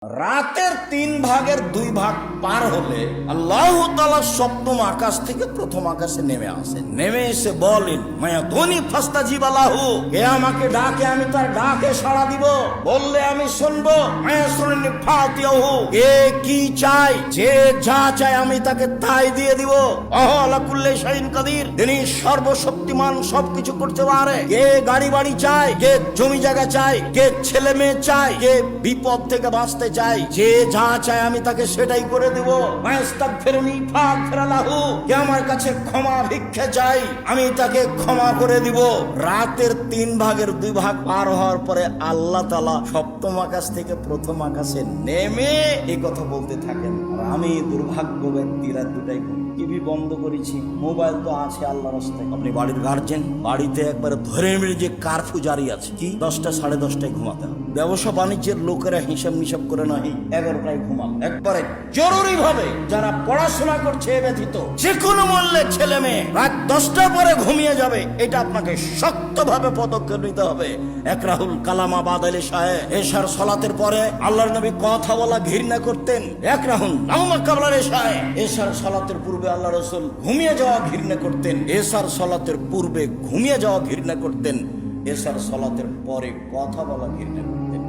রাতের 3 ভাগের 2 ভাগ পার হলে আল্লাহ তাআলা সপ্তম আকাশ থেকে প্রথম আকাশে নেমে আসেন। নেমে এসে বলেন, মায়া ধনী ফাস্তাজিব আলাহু, কে আমাকে ডাকে আমি তার ডাকে সাড়া দিব, বললে আমি শুনবো। মায়া শুননি ফাতিয়াহু, কে কি চাই, যে যা চায় আমি তাকে তাই দিয়ে দিব। ওয়া আলা কুল্লি শাইইন কাদির, তিনি সর্বশক্তিমান, সবকিছু করতে পারে। কে গাড়ি বাড়ি চায়, কে জমি জায়গা চায়, কে ছেলে মেয়ে চায়, কে বিপদ থেকে বাঁচতে চাই, যে যা চায় আমি তাকে সেটাই করে দেব। মায়াস্তাগফিরুনি ফাগফির লাহু, কে আমার কাছে ক্ষমা ভিক্ষা চাই আমি তাকে ক্ষমা করে দিব। রাতের 3 ভাগের 2 ভাগ পার হওয়ার পরে আল্লাহ তাআলা সপ্তম আকাশ থেকে প্রথম আকাশে নেমে এই কথা বলতে থাকেন। আর আমি দুর্ভাগ্য ব্যক্তি, রাত 2টায় টিভি বন্ধ করেছি, মোবাইল তো আছে আল্লাহর রাস্তায়। আপনি বাড়ির গার্জেন, বাড়িতে একবারে ধরে মেরে যে কারফিউ জারি আছে, কি 10টা 10:30টায় ঘুমাতে হবে। ব্যবসা বাণিজ্যের লোকেরা হিসাব নিসাব করে না 11টায় ঘুমাল। একবারে জরুরি ভাবে যারা পড়াশোনা করছে এ ব্যতীত যে কোনো মূল্যে ছেলে মেয়ে রাত 10টা পরে ঘুমিয়ে যাবে, এটা আপনাকে শক্তভাবে পদক্ষেপ নিতে হবে। একরাহুল কালামা বাদালে সাহেব, এশার সালাতের পরে আল্লাহর নবী কথা বলা ঘৃণা করতেন। একরাহুল নাওমা কাবলার এশায়, এশার সালাতের পূর্বে আল্লাহ রাসূল ঘুমিয়ে যাওয়া ঘৃণা করতেন। এশার সালাতের পূর্বে ঘুমিয়ে যাওয়া ঘৃণা করতেন, এশার সালাতের পরে কথা বলা ঘৃণা করতেন।